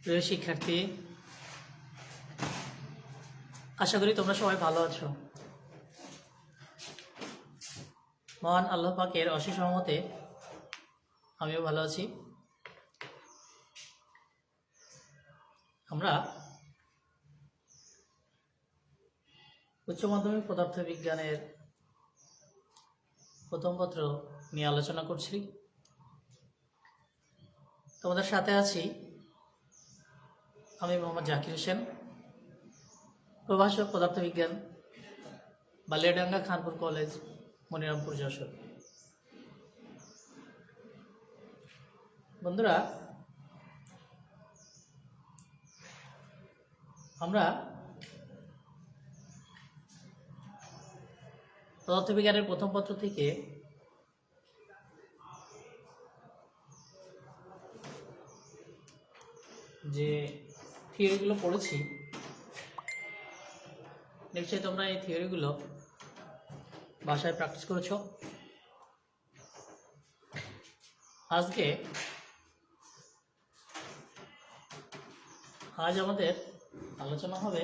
প্রিয় শিক্ষার্থী, আশা করি তোমরা সবাই ভালো আছো। মহান আল্লাহ পাকের অশেষ রহমতে আমিও ভালো আছি। আমরা উচ্চ মাধ্যমিক পদার্থবিজ্ঞানের প্রথম পত্র নিয়ে আলোচনা করছি। তোমাদের সাথে আছি আমি মোহাম্মদ জাকির হোসেন, প্রভাষক পদার্থবিজ্ঞান, বালিয়াডাঙ্গা খানপুর কলেজ, মনিরামপুর, যশোর। বন্ধুরা, আমরা পদার্থবিজ্ঞানের প্রথম পত্র থেকে যে থিওরিগুলো পড়েছি, নিশ্চয়ই তোমরা এই থিওরিগুলো বাসায় প্র্যাকটিস করেছো। আজ আমাদের আলোচনা হবে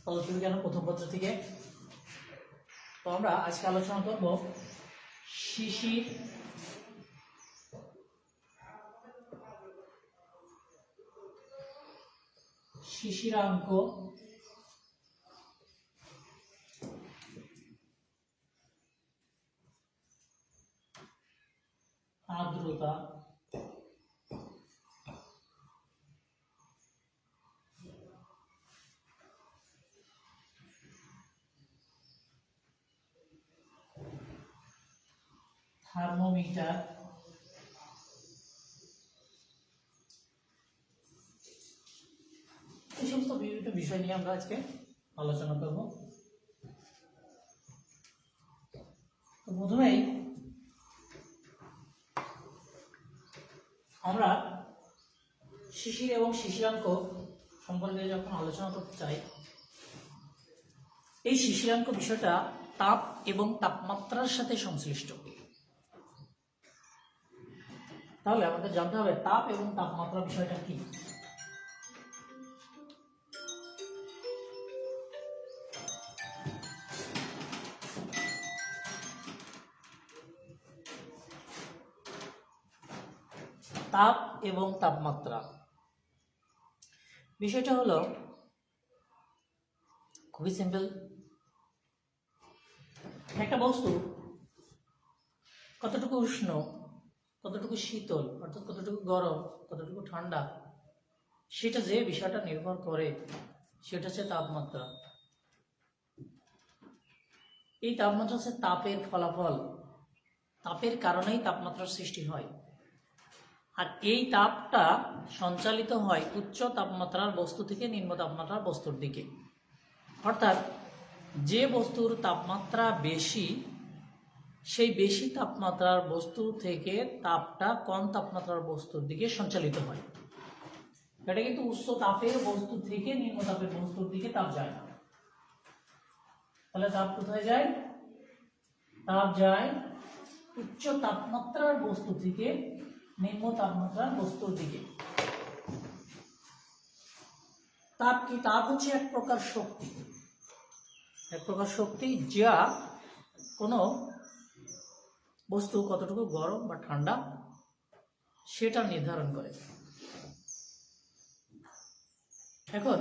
পদার্থবিজ্ঞানের প্রথম পত্র থেকে। তো আমরা আজকে আলোচনা করব শিশির শিশিরাঙ্ক আর্দ্রতা থার্মোমিটার এই সমস্ত বিভিন্ন বিষয় নিয়ে আমরা আজকে আলোচনা করব। তো প্রথমেই আমরা শিশির এবং শিশিরাঙ্ক সম্পর্কে যখন আলোচনা করতে চাই, এই শিশিরাঙ্ক বিষয়টা তাপ এবং তাপমাত্রার সাথে সংশ্লিষ্ট। তাহলে আমাদের জানতে হবে তাপ এবং তাপমাত্রা বিষয়টা কি। তাপ এবং তাপমাত্রা বিষয়টা হলো খুবই সিম্পল। একটা বস্তু কতটুকু উষ্ণ, কতটুকু শীতল, অর্থাৎ কতটুকু গরম, কতটুকু ঠান্ডা, সেটা যে বিষয়টা নির্ভর করে সেটা হচ্ছে তাপমাত্রা। এই তাপমাত্রা হচ্ছে তাপের ফলাফল। তাপের কারণেই তাপমাত্রার সৃষ্টি হয়, আর এই তাপটা সঞ্চালিত হয় উচ্চ তাপমাত্রার বস্তু থেকে নিম্ন তাপমাত্রার বস্তুর দিকে। অর্থাৎ যে বস্তুর তাপমাত্রা বেশি, সেই বেশি তাপমাত্রার বস্তু থেকে তাপটা কম তাপমাত্রার বস্তুর দিকে সঞ্চালিত হয়। এটা কিন্তু উচ্চ তাপের বস্তু থেকে নিম্ন তাপের বস্তুর দিকে তাপ যায় না। তাহলে তাপ কোথায় যায়? তাপ যায় উচ্চ তাপমাত্রার বস্তু থেকে নিম্ন তাপমাত্রার বস্তুর দিকে। তাপ কি? তাপ হচ্ছে এক প্রকার শক্তি, এক প্রকার শক্তি যা কোনো বস্তু কতটুকু গরম বা ঠান্ডা সেটা নির্ধারণ করে। এখন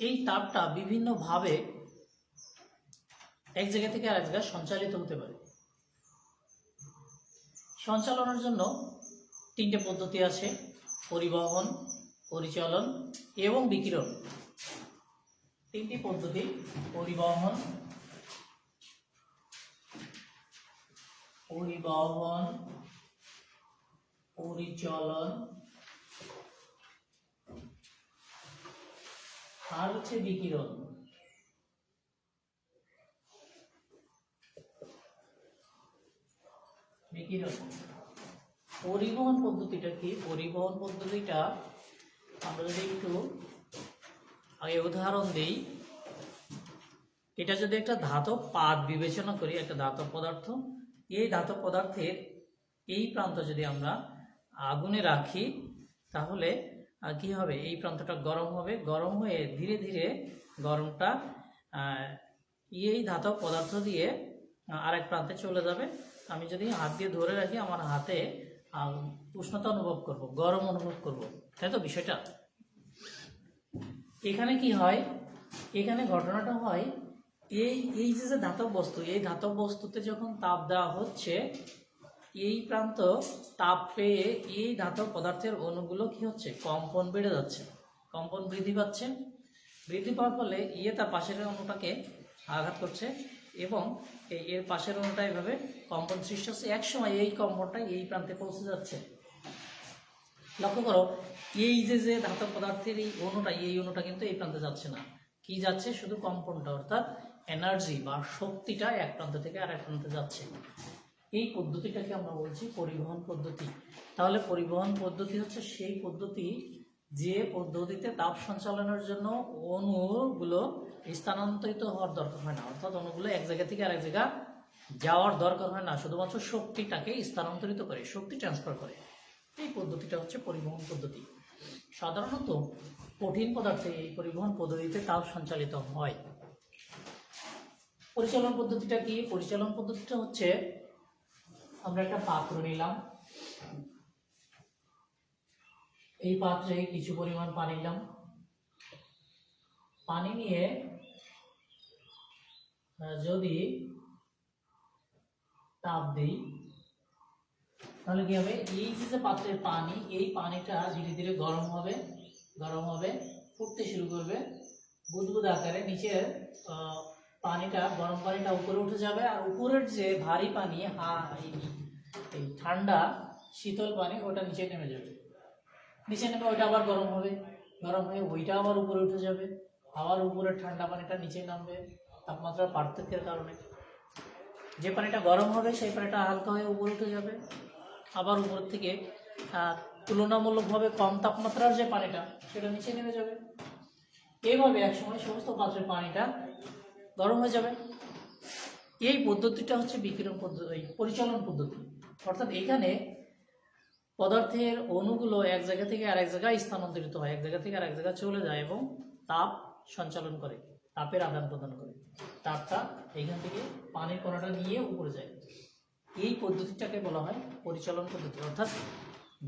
এই তাপটা বিভিন্নভাবে এক জায়গা থেকে আরেক জায়গায় সঞ্চালিত হতে পারে। সঞ্চালনের জন্য তিনটে পদ্ধতি আছে: পরিবহন, পরিচলন এবং বিকিরণ। তিনটি পদ্ধতি: পরিবহন, পরিচলন আর হচ্ছে বিকিরণ। বিকিরণ পরিবহন পদ্ধতিটা কি? পরিবহন পদ্ধতিটা আমরা যদি একটু আগে উদাহরণ দিই, এটা যদি একটা ধাতব পাত বিবেচনা করি, একটা ধাতব পদার্থ, এই ধাতব পদার্থের এই প্রান্ত যদি আমরা আগুনে রাখি তাহলে কি হবে? এই প্রান্তটা গরম হবে, গরম হয়ে ধীরে ধীরে গরমটা এই ধাতব পদার্থ দিয়ে আরেক প্রান্তে চলে যাবে। আমি যদি হাত দিয়ে ধরে রাখি আমার হাতে উষ্ণতা অনুভব করব, গরম অনুভব করব, তাই তো বিষয়টা? এখানে কি হয়? এখানে ঘটনাটা হয় এই যে ধাতব বস্তু, এই ধাতব বস্তুতে যখন তাপ দেওয়া হচ্ছে, এই প্রান্ত তাপ পেয়ে এই ধাতব পদার্থের অণুগুলো কি হচ্ছে? কম্পন বেড়ে যাচ্ছে, কম্পন বৃদ্ধি পাচ্ছে। বৃদ্ধি পাওয়ার ফলে তার পাশের অণুটাকে আঘাত করছে এবং এর পাশের অণুটা এভাবে কম্পন সৃষ্টি হচ্ছে। একসময় এই কম্পনটা এই প্রান্তে পৌঁছে যাচ্ছে। লক্ষ্য করো, এই যে ধাতব পদার্থের এই অণুটা কিন্তু এই প্রান্তে যাচ্ছে না। কি যাচ্ছে? শুধু কম্পনটা, অর্থাৎ এনার্জি বা শক্তিটা এক প্রান্ত থেকে আরেক প্রান্তে যাচ্ছে। এই পদ্ধতিটাকে আমরা বলছি পরিবহন পদ্ধতি। তাহলে পরিবহন পদ্ধতি হচ্ছে সেই পদ্ধতি যে পদ্ধতিতে তাপ সঞ্চালনের জন্য অণুগুলো স্থানান্তরিত হওয়ার দরকার হয় না, অর্থাৎ অণুগুলো এক জায়গা থেকে আরেক জায়গা যাওয়ার দরকার হয় না, শুধুমাত্র শক্তিটাকে স্থানান্তরিত করে, শক্তি ট্রান্সফার করে। এই পদ্ধতিটা হচ্ছে পরিবহন পদ্ধতি। সাধারণত কঠিন পদার্থে এই পরিবহন পদ্ধতিতে তাপ সঞ্চালিত হয়। পরিচালন পদ্ধতিটা কি? পরিচালন পদ্ধতিটা হচ্ছে আমরা একটা পাত্র নিলাম, এই পাত্রে কিছু পরিমাণ পানি নিলাম, পানি নিয়ে যদি তাপ দিই তাহলে কি হবে? এই যে পাত্রের পানি, এই পানিটা ধীরে ধীরে গরম হবে, ফুটতে শুরু করবে বুদবুদ আকারে। নিচে পানিটা, গরম পানিটা উপরে উঠে যাবে, আর উপরের যে ভারী পানি, এই ঠান্ডা শীতল পানি, ওটা নিচে নেমে যাবে। নিচে নেমে ওইটা আবার গরম হবে, গরম হয়ে ওইটা আবার উপরে উঠে যাবে, আবার উপরের ঠান্ডা পানিটা নিচে নামবে তাপমাত্রার পার্থক্যের কারণে। যে পানিটা গরম হবে সেই পানিটা হালকা হয়ে উপরে উঠে যাবে, আবার উপর থেকে তুলনামূলকভাবে কম তাপমাত্রার যে পানিটা সেটা নিচে নেমে যাবে। এইভাবে একসময় সমস্ত পাত্রের পানিটা গরম হয়ে যাবে। এই পদ্ধতিটা হচ্ছে বিকিরণ পদ্ধতি, পরিচালন পদ্ধতি। অর্থাৎ এখানে পদার্থের অণুগুলো এক জায়গা থেকে আরেক জায়গায় স্থানান্তরিত হয়, এক জায়গা থেকে আরেক জায়গায় চলে যায় এবং তাপ সঞ্চালন করে, তাপের আদান প্রদান করে। তাপটা এইখান থেকে পানির কণাটা নিয়ে উপরে যায়। এই পদ্ধতিটাকে বলা হয় পরিচালন পদ্ধতি। অর্থাৎ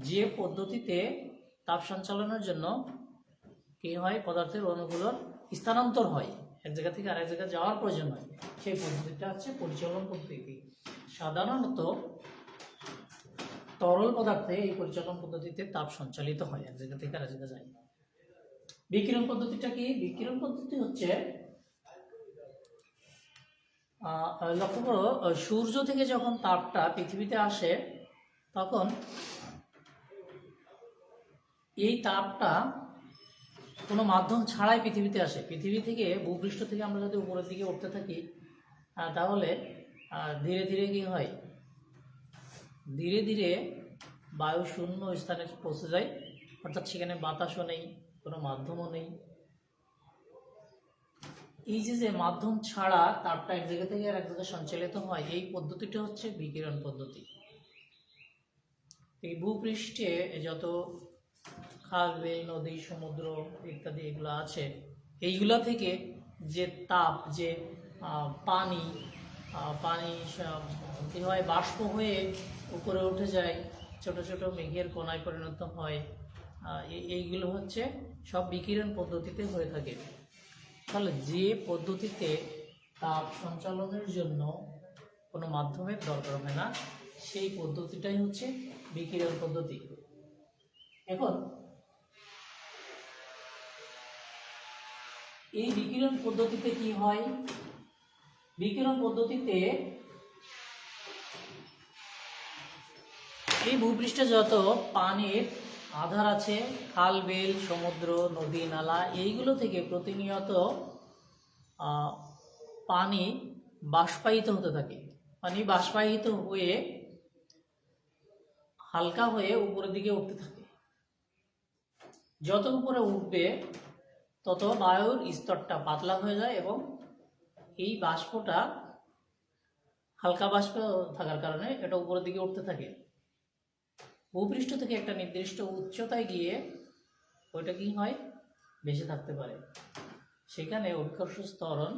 যে পদ্ধতিতে তাপ সঞ্চালনের জন্য কি হয়? পদার্থের অণুগুলোর স্থানান্তর হয়, এক জায়গা থেকে আরেক জায়গায় যাওয়ার প্রয়োজন হয়, সেই পদ্ধতিটা হচ্ছে পরিচালন পদ্ধতি। সাধারণত তরল পদার্থে এই পরিচালন পদ্ধতিতে তাপ সঞ্চালিত হয়, এক জায়গা থেকে আরেক জায়গায় যায়। বিকিরণ পদ্ধতিটা কি? বিকিরণ পদ্ধতি হচ্ছে, লক্ষ্য করো, সূর্য থেকে যখন তাপটা পৃথিবীতে আসে তখন এই তাপটা কোনো মাধ্যম ছাড়াই পৃথিবীতে আসে। পৃথিবী থেকে, ভূপৃষ্ঠ থেকে আমরা যদি উপরের দিকে উঠতে থাকি তাহলে ধীরে ধীরে কি হয়? ধীরে ধীরে বায়ু শূন্য স্থানে পৌঁছে যায়, অর্থাৎ সেখানে বাতাসও নেই, কোনো মাধ্যমও নেই। এই যে মাধ্যম ছাড়া তাপটা এক জায়গা থেকে আর এক জায়গায় সঞ্চালিত হয়, এই পদ্ধতিটা হচ্ছে বিকিরণ পদ্ধতি। এই ভূপৃষ্ঠে যত খাল, বিল, নদী, সমুদ্র ইত্যাদি এগুলো আছে, এইগুলা থেকে যে তাপ, যে পানি কি হয়? বাষ্প হয়ে উপরে উঠে যায়, ছোট ছোট মেঘের কণায় পরিণত হয়। এইগুলো হচ্ছে সব বিকিরণ পদ্ধতিতে হয়ে থাকে। তাহলে যে পদ্ধতিতে তাপ সঞ্চালনের জন্য কোনো মাধ্যমের দরকার হয় না, সেই পদ্ধতিটাই হচ্ছে বিকিরণ পদ্ধতি। এখন এই বিকিরণ পদ্ধতিতে কি হয়? বিকিরণ পদ্ধতিতে এই ভূপৃষ্ঠে যত পানির আধার আছে, খাল বিল সমুদ্র নদী নালা এইগুলো থেকে প্রতিনিয়ত পানি বাষ্পায়িত হতে থাকে। পানি বাষ্পায়িত হয়ে হালকা হয়ে উপরের দিকে উঠতে থাকে। যত উপরে উঠবে তত বায়ুর স্তরটা পাতলা হয়ে যায় এবং এই বাষ্পটা হালকা বাষ্প থাকার কারণে এটা উপরের দিকে উঠতে থাকে। ভূপৃষ্ঠ থেকে একটা নির্দিষ্ট উচ্চতায় গিয়ে ওইটা কি হয়, বেঁচে থাকতে পারে। সেখানে অভিকর্ষ ত্বরণ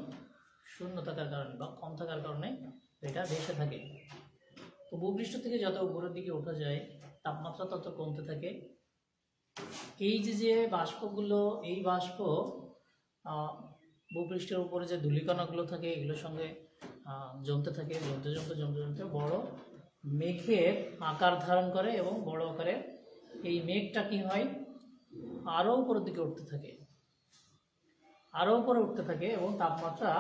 শূন্য থাকার কারণে বা কম থাকার কারণে এটা ভেসে থাকে। তো ভূপৃষ্ঠ থেকে যত উপরের দিকে ওঠা যায় তাপমাত্রা তত কমতে থাকে। এই যে বাষ্পগুলো, এই বাষ্প ভূপৃষ্ঠের উপরে যে ধূলিকণাগুলো থাকে এগুলোর সঙ্গে জমতে থাকে, জমতে বড় মেঘের আকার ধারণ করে এবং বড় আকারে এই মেঘটা কি হয়, আরও উপরের দিকে উঠতে থাকে, আরও উপরে উঠতে থাকে এবং তাপমাত্রা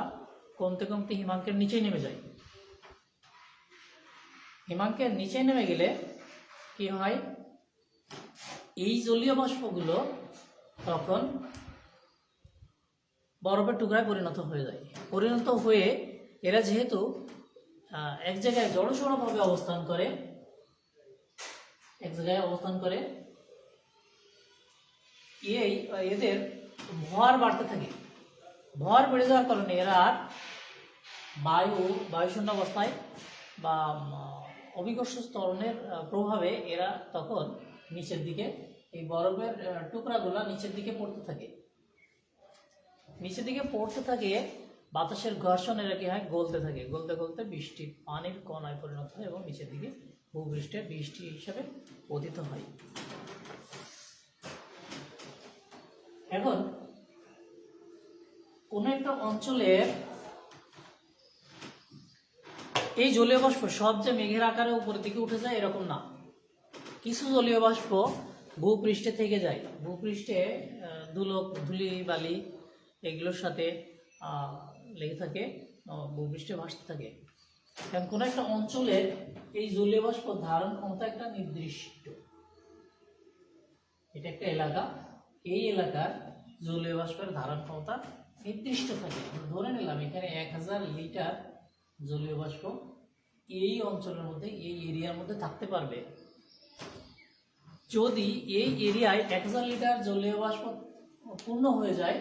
কমতে কমতে হিমাঙ্কের নিচে নেমে যায়। হিমাঙ্কের নিচে নেমে গেলে কি হয়, এই জলীয় বাষ্পগুলো তখন বরফের টুকরায় পরিণত হয়ে যায়। পরিণত হয়ে এরা যেহেতু এক জায়গায় জড়সড়ভাবে অবস্থান করে, এক জায়গায় অবস্থান করে, এদের ভর বাড়তে থাকে। ভর বেড়ে যাওয়ার কারণে এরা আর বায়ুশূন্য অবস্থায় বা অভিকর্ষ ত্বরণের প্রভাবে এরা তখন নিচের দিকে, এই বরফের টুকরাগুলো নিচের দিকে পড়তে থাকে। নিচের দিকে পড়তে থাকে, বাতাসের ঘর্ষণ এরা কি হয়, গলতে থাকে, গলতে গলতে বৃষ্টি পানির কণায় পরিণত হয় এবং নিচের দিকে ভূপৃষ্ঠে বৃষ্টি হিসাবে পতিত হয়। এখন কোন একটা অঞ্চলের এই জলীয় বাষ্প সব যে মেঘের আকারে উপরের দিকে উঠে যায় এরকম না। কিছু জলীয় বাষ্প ভূপৃষ্ঠে থেকে যায়, ভূপৃষ্ঠে ধুলি বালি এগুলোর সাথে লেগে থাকে, ভূপৃষ্ঠে ভাসতে থাকে। কারণ কোনো একটা অঞ্চলের এই জলীয় বাষ্প ধারণ ক্ষমতা একটা নির্দিষ্ট, এটা একটা এলাকা, এই এলাকার জলীয় বাষ্পের ধারণ ক্ষমতা নির্দিষ্ট থাকে। ধরে নিলাম এখানে 1000 লিটার জলীয় বাষ্প এই অঞ্চলের মধ্যে, এই এরিয়ার মধ্যে থাকতে পারবে। যদি এই এরিয়ায় 1000 লিটার জলীয় বাষ্প পূর্ণ হয়ে যায়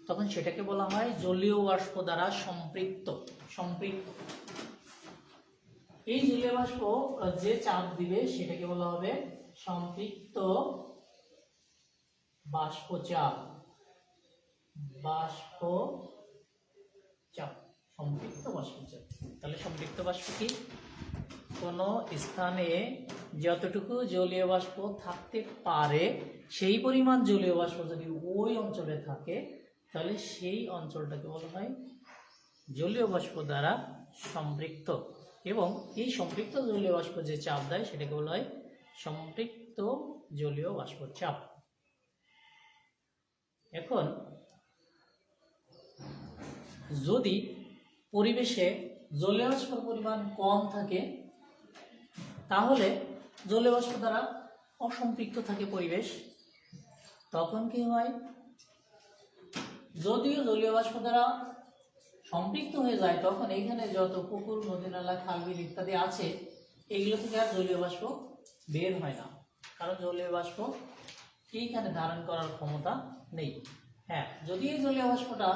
তখন সেটাকে বলা হয় জলীয় বাষ্প দ্বারা সম্পৃক্ত। এই জলীয় বাষ্প যে চাপ দিবে সেটাকে বলা হবে সম্পৃক্ত বাষ্পচাপ। সম্পৃক্ত বাষ্পচাপ। তাহলে সম্পৃক্ত বাষ্প কি, কোন স্থানে যতটুকু জলীয় বাষ্প থাকতে পারে সেই পরিমাণ জলীয় বাষ্প যদি ওই অঞ্চলে থাকে তাহলে সেই অঞ্চলটাকে বলা হয় জলীয় বাষ্প দ্বারা সম্পৃক্ত। এবং এই সম্পৃক্ত জলীয় বাষ্প যে চাপ দেয় সেটাকে বলা হয় সম্পৃক্ত জলীয় বাষ্প চাপ। এখন যদি পরিবেশে জলীয় বাষ্পের পরিমাণ কম থাকে তাহলে জলীয় বাষ্প দ্বারা অসম্পৃক্ত থাকে পরিবেশ। তখন কি হয়, যদিও জলীয় বাষ্প দ্বারা সম্পৃক্ত হয়ে যায় তখন এইখানে যত পুকুর নদী নালা খাল বিল ইত্যাদি আছে এগুলো থেকে আর জলীয় বাষ্প বের হয় না, কারণ জলীয় বাষ্প এইখানে ধারণ করার ক্ষমতা নেই। হ্যাঁ, যদি এই জলীয় বাষ্পটা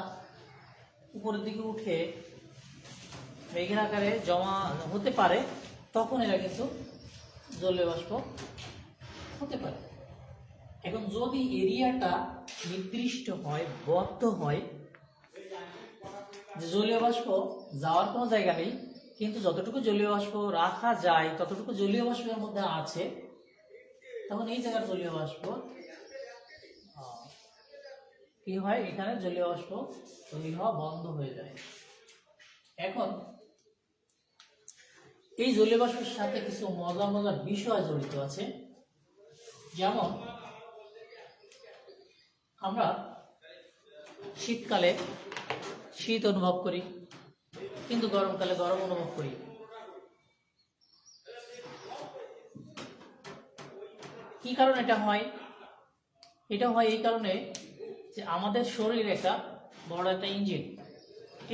উপরের দিকে উঠে মেঘের আকারে জমা হতে পারে তখন এরা কিন্তু জলীয় বাষ্প হতে পারে। এখন যদি এরিয়াটা নির্দিষ্ট হয়, বদ্ধ হয়, যে জলীয় বাষ্প যাওয়ার কোনো জায়গা নেই কিন্তু যতটুকু জলীয় বাষ্প রাখা যায় ততটুকু জলীয় বাষ্পের মধ্যে আছে, তখন এই জায়গার জলীয় বাষ্প কি হয়, এখানে জলীয় বাষ্প তৈরি হওয়া বন্ধ হয়ে যায়। এখন এই জলীয় বাষ্পের সাথে কিছু মজার বিষয় জড়িত আছে। যেমন আমরা শীতকালে শীত অনুভব করি কিন্তু গরমকালে গরম অনুভব করি। কি কারণে এটা হয়? এটা হয় এই কারণে যে আমাদের শরীর একটা বড় একটা ইঞ্জিন।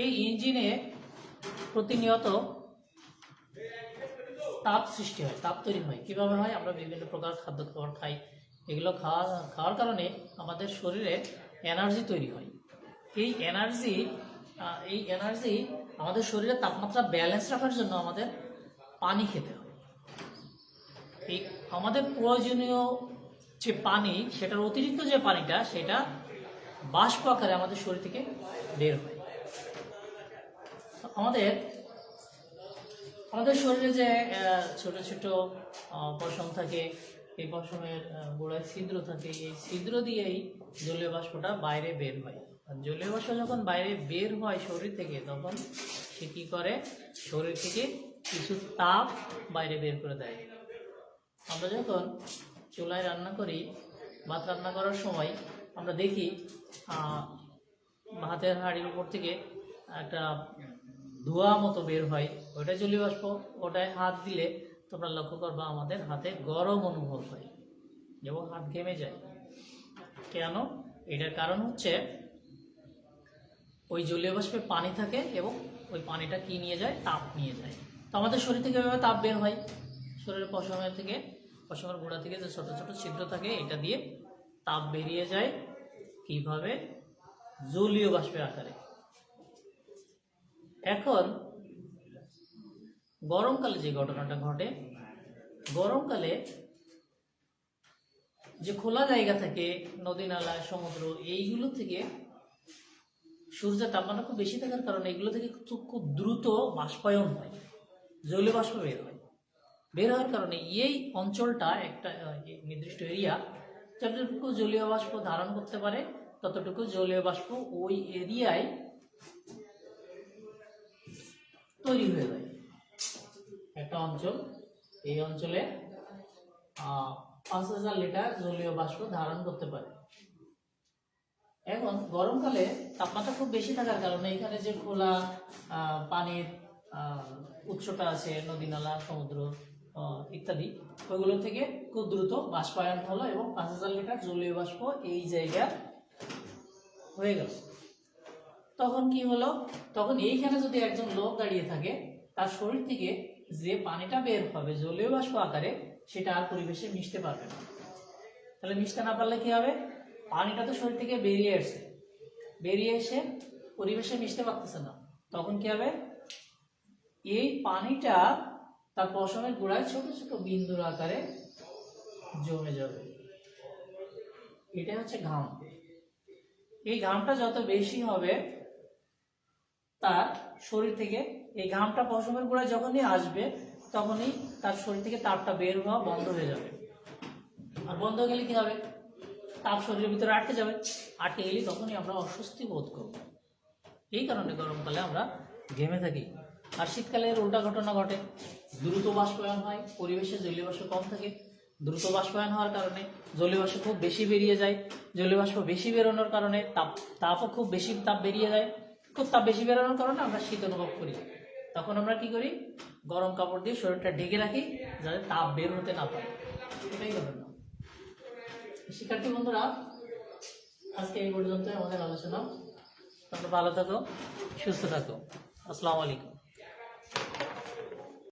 এই ইঞ্জিনে প্রতিনিয়ত তাপ সৃষ্টি হয়, তাপ তৈরি হয়। কিভাবে হয়? আমরা বিভিন্ন প্রকার খাদ্য খাবার খাই, এগুলো খাওয়ার কারণে আমাদের শরীরে এনার্জি তৈরি হয়। এই এনার্জি আমাদের শরীরে তাপমাত্রা ব্যালেন্স রাখার জন্য আমাদের পানি খেতে হয়। এই আমাদের প্রয়োজনীয় যে পানি, সেটার অতিরিক্ত যে পানিটা, সেটা বাষ্প আকারে আমাদের শরীর থেকে বের হয়। আমাদের শরীরে যে ছোট ছোট পশম থাকে, এই পশমের গোড়ায় ছিদ্র থাকে, এই ছিদ্র দিয়েই জলীয় বাষ্পটা বাইরে বের হয়। আর জলীয় বাষ্প যখন বাইরে বের হয় শরীর থেকে, তখন সে কি করে? শরীর থেকে কিছু তাপ বাইরে বের করে দেয়। আমরা যখন চুলায় রান্না করি, ভাত রান্না করার সময় আমরা দেখি ভাতের হাঁড়ির উপর থেকে একটা ধোঁয়া মতো বের হয়, ওটা জলীয় বাষ্প। ওটায় হাত দিলে তোমরা লক্ষ্য করবা আমাদের হাতে গরম অনুভব হয় এবং হাত ঘেমে যায়। কেন? এটার কারণ হচ্ছে ওই জলীয় বাষ্পে পানি থাকে এবং ওই পানিটা কি নিয়ে যায়? তাপ নিয়ে যায়। তো আমাদের শরীর থেকে এভাবে তাপ বের হয়। শরীরের পশমের গোড়া থেকে যে ছোট ছোট ছিদ্র থাকে, এটা দিয়ে তাপ বেরিয়ে যায়। কিভাবে? জলীয় বাষ্পের আকারে। এখন গরমকালে যে ঘটনাটা ঘটে, গরমকালে যে খোলা জায়গা থাকে, নদী নালা, সমুদ্র, এইগুলো থেকে সূর্যের তাপমাত্রা খুব বেশি থাকার কারণে এগুলো থেকে খুব দ্রুত বাষ্পায়ন হয়, জলীয় বাষ্প বের হয়। বের হওয়ার কারণে এই অঞ্চলটা একটা নির্দিষ্ট এরিয়া, যতটুকু জলীয় বাষ্প ধারণ করতে পারে ততটুকু জলীয় বাষ্প ওই এরিয়ায় তৈরি হয়ে যায়। একটা অঞ্চল, এই অঞ্চলে 5000 লিটার জলীয় বাষ্প ধারণ করতে পারে। এখন গরমকালে তাপমাত্রা খুব বেশি থাকার কারণে এখানে যে খোলা পানির উৎসটা আছে, নদী নালা, সমুদ্র ইত্যাদি, ওইগুলো থেকে খুব দ্রুত বাষ্পায়ন হলো এবং 5000 লিটার জলীয় বাষ্প এই জায়গা হয়ে গেল। তখন কি হলো? তখন এইখানে যদি একজন লোক দাঁড়িয়ে থাকে, তার শরীর থেকে যে পানিটা বের হবে জলীয় বাষ্প আকারে, সেটা আর পরিবেশে মিশতে পারবে না। তাহলে মিশতে না পারলে কি হবে? পানিটা তো শরীর থেকে বেরিয়ে এসে পরিবেশে মিশতে পারতেছে না। তখন কি হবে? এই পানিটা তার পশমের গোড়ায় ছোট ছোট বিন্দুর আকারে জমে যাবে। এটা হচ্ছে ঘাম। এই ঘামটা যত বেশি হবে, তার শরীর থেকে এই ঘামটা পশমের গোড়ায় যখনই আসবে, তখনই তার শরীর থেকে তাপটা বের হওয়া বন্ধ হয়ে যাবে। আর বন্ধ হয়ে গেলে কি হবে? তাপ শরীরের ভিতরে আটকে যাবে। আটকে গেলে তখনই আমরা অস্বস্তি বোধ করব। এই কারণে গরমকালে আমরা ঘেমে থাকি। আর শীতকালে উল্টা ঘটনা ঘটে, দ্রুত বাষ্পায়ন হয়, পরিবেশে জলীয় বাষ্প কম থাকে। দ্রুত বাষ্পায়ন হওয়ার কারণে জলীয় বাষ্প খুব বেশি বেরিয়ে যায়। জলীয় বাষ্প বেশি বেরোনোর কারণে তাপও খুব বেশি তাপ বেরিয়ে যায়। খুব তাপ বেশি বেরোনোর কারণে আমরা শীত অনুভব করি। তখন আমরা কি করি? গরম কাপড় দিয়ে শরীরটা ঢেকে রাখি, যাতে তাপ বের হতে না পারে। এটাই ঘটনা। শিক্ষার্থী বন্ধুরা, আজকে এই পর্যন্ত আমাদের আলোচনা। তোমরা ভালো থাকো, সুস্থ থাকো। আসসালামু আলাইকুম।